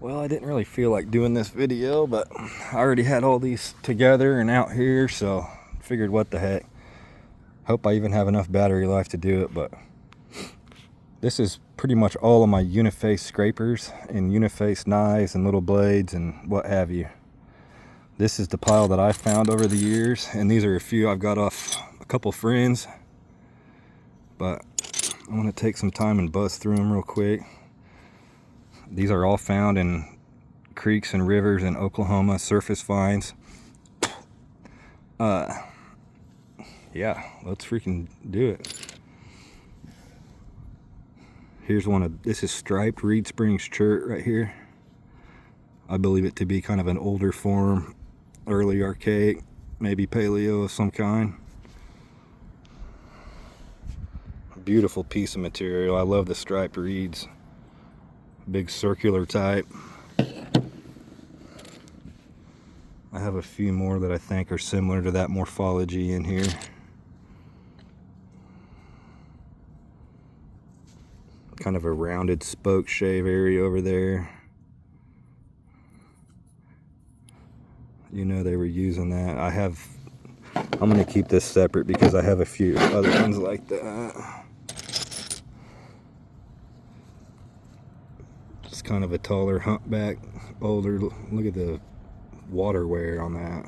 Well, I didn't really feel like doing this video, but I already had all these together and out here, so figured what the heck. Hope I even have enough battery life to do it, but this is pretty much all of my uniface scrapers and uniface knives and little blades and what have you. This is the pile that I found over the years, and these are a few I've got off a couple friends, but I want to take some time and buzz through them real quick. These are all found in creeks and rivers in Oklahoma, surface finds. Yeah, let's freaking do it. Here's one of, this is striped Reed Springs chert right here. I believe it to be kind of an older form, early archaic, maybe paleo of some kind. Beautiful piece of material. I love the striped reeds. Big circular type. I have a few more that I think are similar to that morphology in here. Kind of a rounded spoke shave area over there. You know they were using that. I'm going to keep this separate because I have a few other ones like that. Just kind of a taller humpback, older. Look at the water wear on that.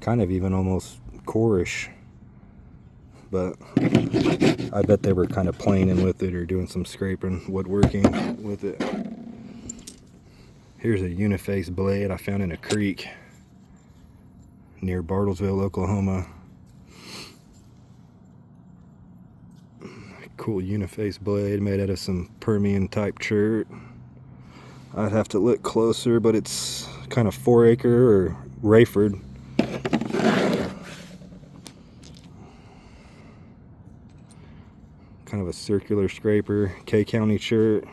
Kind of even almost coreish. But I bet they were kind of planing with it or doing some scraping, woodworking with it. Here's a uniface blade I found in a creek near Bartlesville, Oklahoma. Cool uniface blade made out of some Permian type chert. I'd have to look closer, but it's kind of 4-acre or Rayford. Kind of a circular scraper, K County chert,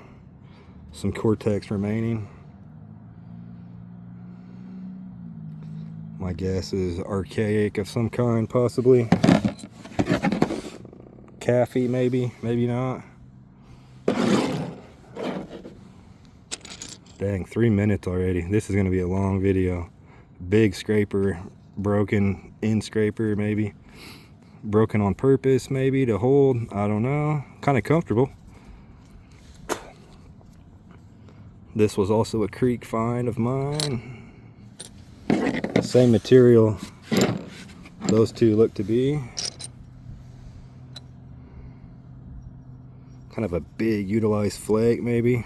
some Cortex remaining. My guess is archaic of some kind, possibly. Caffey, maybe not. Dang, 3 minutes already. This is gonna be a long video. Big scraper, broken in scraper, maybe. Broken on purpose, maybe, to hold. I don't know. Kind of comfortable. This was also a creek find of mine. Same material those two look to be. Kind of a big utilized flake, maybe.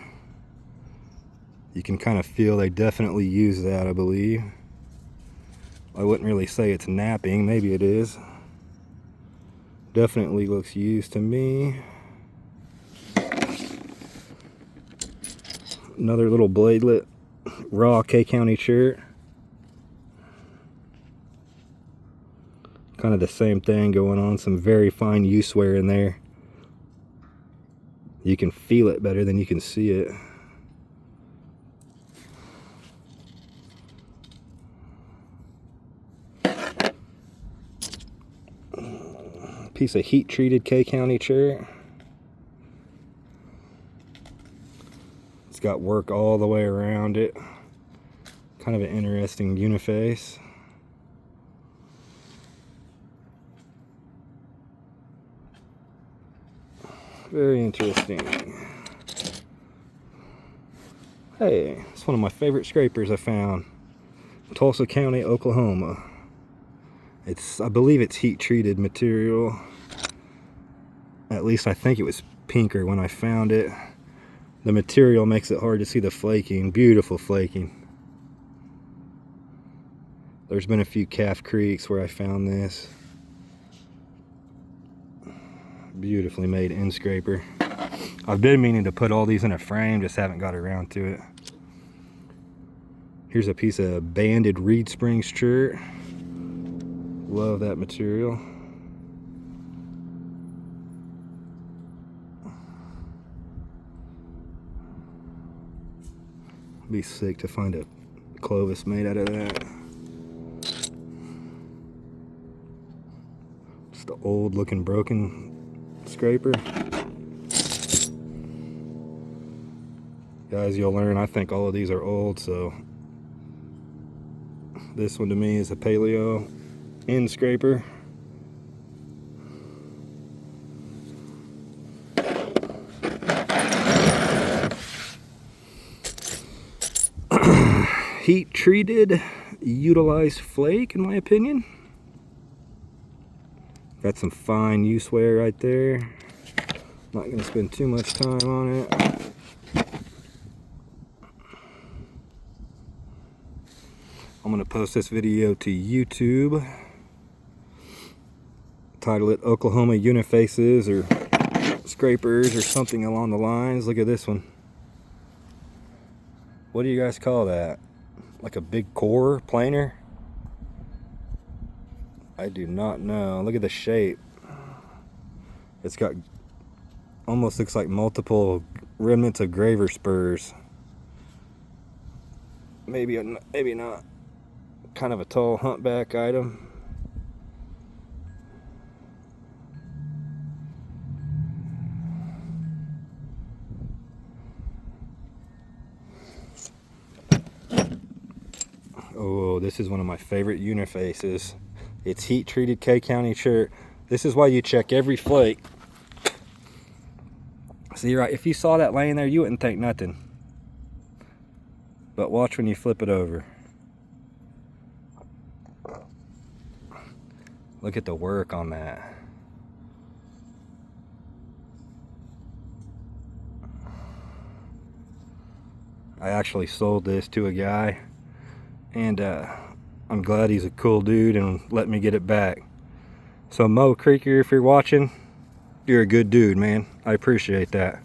You can kind of feel they definitely use that, I believe. I wouldn't really say it's napping. Maybe it is. Definitely looks used to me. Another little bladelet, raw K County chert. Kind of the same thing going on. Some very fine use wear in there. You can feel it better than you can see it. Piece of heat treated K County chert. It's got work all the way around it. Kind of an interesting uniface. Very interesting. Hey, it's one of my favorite scrapers I found. Tulsa County, Oklahoma. I believe it's heat treated material. At least I think it was pinker when I found it. The material makes it hard to see the flaking. Beautiful flaking. There's been a few calf creeks where I found this. Beautifully made end scraper. I've been meaning to put all these in a frame, just haven't got around to it. Here's a piece of banded Reed Springs chert. Love that material. Be sick to find a Clovis made out of that. Just the old looking broken scraper. Guys, you'll learn, I think all of these are old, so this one to me is a paleo end scraper. Heat treated utilized flake, in my opinion. Got some fine use wear right there. Not going to spend too much time on it. I'm going to post this video to YouTube. Title it Oklahoma Unifaces or Scrapers or something along the lines. Look at this one. What do you guys call that? Like a big core planer? I do not know. Look at the shape. It's got almost looks like multiple remnants of graver spurs. Maybe not. Kind of a tall humpback item. Oh, this is one of my favorite unifaces. It's heat treated K County shirt. This is why you check every flake. See, right, if you saw that laying there, you wouldn't think nothing. But watch when you flip it over. Look at the work on that. I actually sold this to a guy, and I'm glad he's a cool dude and let me get it back. So Mo Creeker, if you're watching, you're a good dude, man. I appreciate that.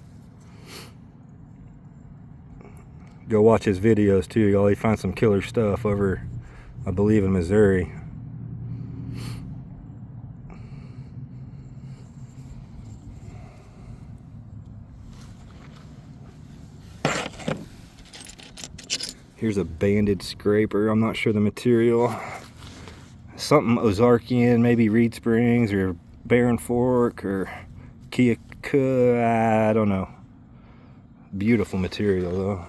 Go watch his videos too. Y'all, he finds some killer stuff over, I believe, in Missouri. Here's a banded scraper. I'm not sure the material. Something Ozarkian, maybe Reed Springs or Barren Fork or Keokuk, I don't know. Beautiful material though.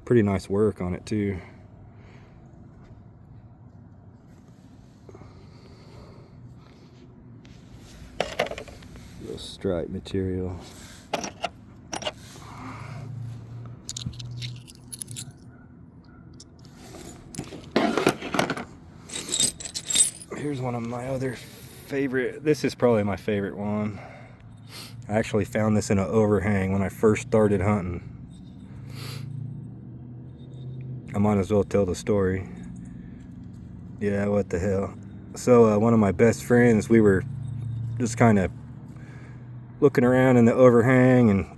Pretty nice work on it too. Little stripe material. Here's one of my other favorite. This is probably my favorite one. I actually found this in an overhang when I first started hunting. I might as well tell the story. Yeah, what the hell. So one of my best friends, we were just kind of looking around in the overhang, and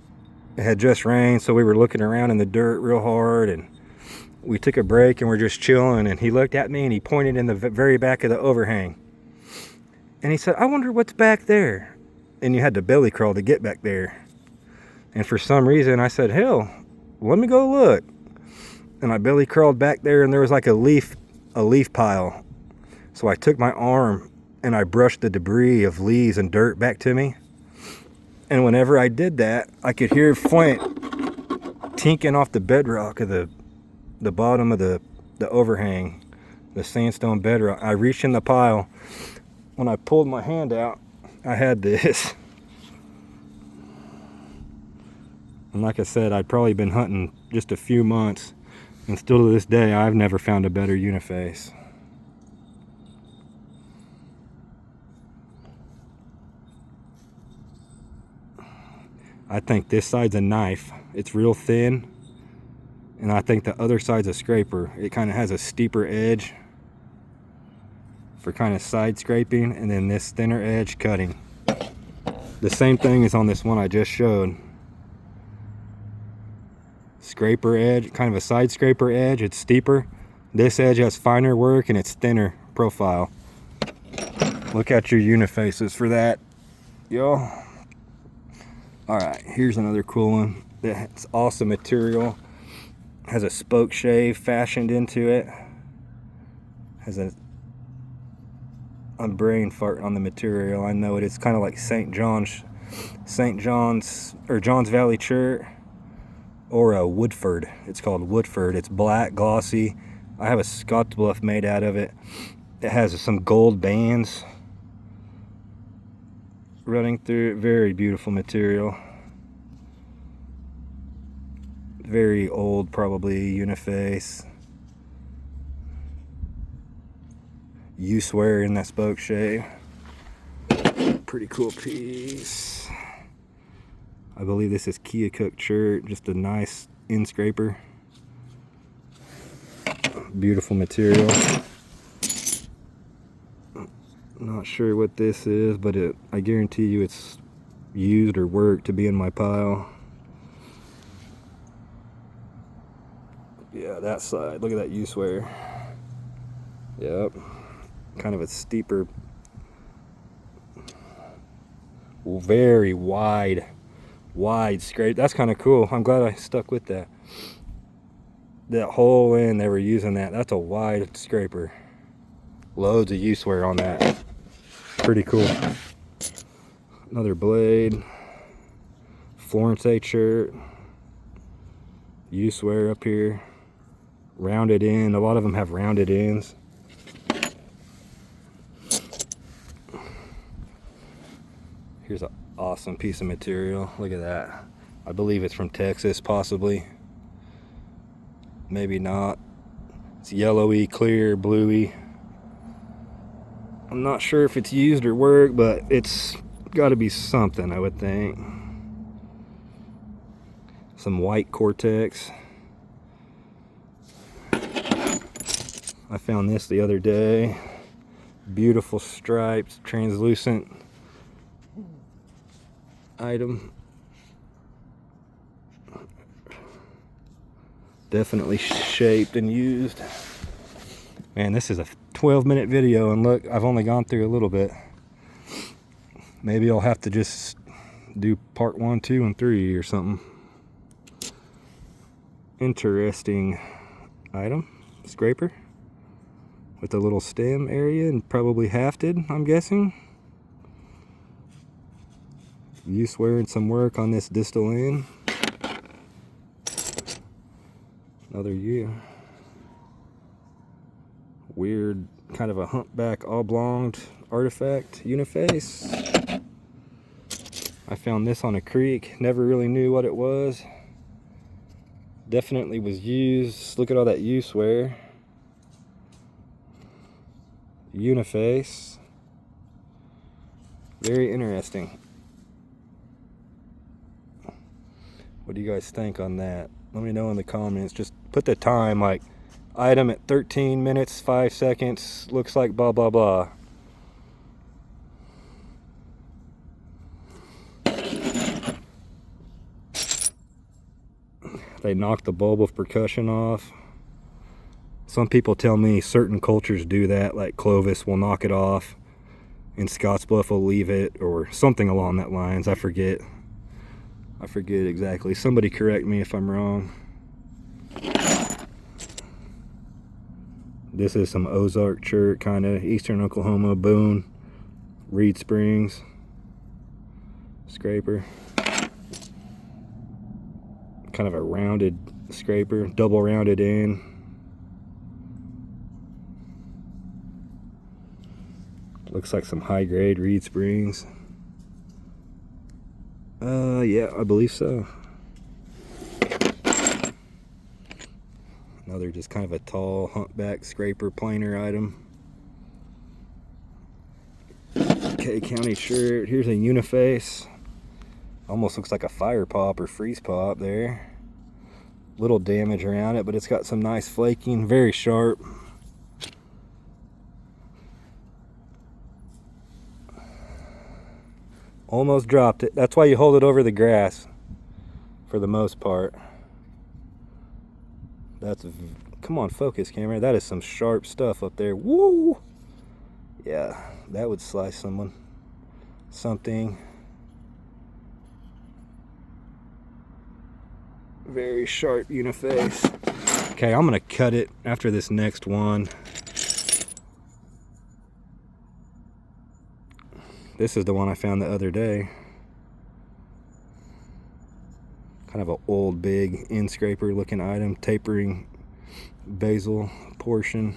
it had just rained, so we were looking around in the dirt real hard, and we took a break and we're just chilling, and he looked at me and he pointed in the very back of the overhang. And he said, I wonder what's back there. And you had to belly crawl to get back there. And for some reason I said, hell, let me go look. And I belly crawled back there, and there was like a leaf pile. So I took my arm and I brushed the debris of leaves and dirt back to me. And whenever I did that, I could hear flint tinking off the bedrock of the bottom of the overhang, the sandstone bedrock. I reached in the pile. When I pulled my hand out, I had this. And like I said, I'd probably been hunting just a few months, and still to this day, I've never found a better uniface. I think this side's a knife. It's real thin. And I think the other side's a scraper. It kind of has a steeper edge for kind of side scraping, and then this thinner edge cutting. The same thing is on this one I just showed. Scraper edge, kind of a side scraper edge, it's steeper. This edge has finer work and it's thinner profile. Look at your unifaces for that, y'all. Alright, here's another cool one. That's awesome material. Has a spoke shave fashioned into it. Has a brain fart on the material. I know it. It's kind of like St. John's or Johns Valley shirt. or a Woodford. It's called Woodford. It's black, glossy. I have a Scotch Bluff made out of it. It has some gold bands running through it. Very beautiful material. Very old, probably uniface. U-swear in that spoke shave. Pretty cool piece. I believe this is Keokuk shirt, just a nice in scraper. Beautiful material. Not sure what this is, but I guarantee you it's used or worked to be in my pile. Yeah, that side. Look at that U-swear. Yep. Kind of a steeper, very wide scrape. That's kind of cool. I'm glad I stuck with that. That whole end they were using that. That's a wide scraper. Loads of U-swear on that. Pretty cool. Another blade. Florence H shirt. U-swear up here. Rounded end. A lot of them have rounded ends. Here's an awesome piece of material. Look at that. I believe it's from Texas, possibly. Maybe not. It's yellowy, clear, bluey. I'm not sure if it's used or worked, but it's got to be something, I would think. Some white Cortex. I found this the other day. Beautiful stripes, translucent item. Definitely shaped and used. Man, this is a 12-minute video, and look, I've only gone through a little bit. Maybe I'll have to just do part 1, 2, and 3 or something. Interesting item. Scraper with a little stem area and probably hafted, I'm guessing. U-swear and some work on this distal end. Another weird kind of a humpback oblong artifact uniface. I found this on a creek. Never really knew what it was. Definitely was used. Look at all that U-swear. Uniface. Very interesting. What do you guys think on that? Let me know in the comments. Just put the time, like item at 13 minutes 5 seconds, looks like blah blah blah. They knocked the bulb of percussion off. Some people tell me certain cultures do that, like Clovis will knock it off and Scottsbluff will leave it, or something along that lines. I forget exactly. Somebody correct me if I'm wrong. This is some Ozark shirt, kind of Eastern Oklahoma, Boone, Reed Springs, scraper. Kind of a rounded scraper, double rounded in. Looks like some high grade Reed Springs. Yeah, I believe so. Another just kind of a tall humpback scraper planer item. K County shirt. Here's a uniface. Almost looks like a fire pop or freeze pop there. Little damage around it, but it's got some nice flaking, very sharp. Almost dropped it. That's why you hold it over the grass for the most part. That's, come on, focus camera. That is some sharp stuff up there. Woo! Yeah, that would slice someone. Something. Very sharp uniface. Okay, I'm gonna cut it after this next one. This is the one I found the other day. kind of an old big end scraper looking item, tapering bezel portion.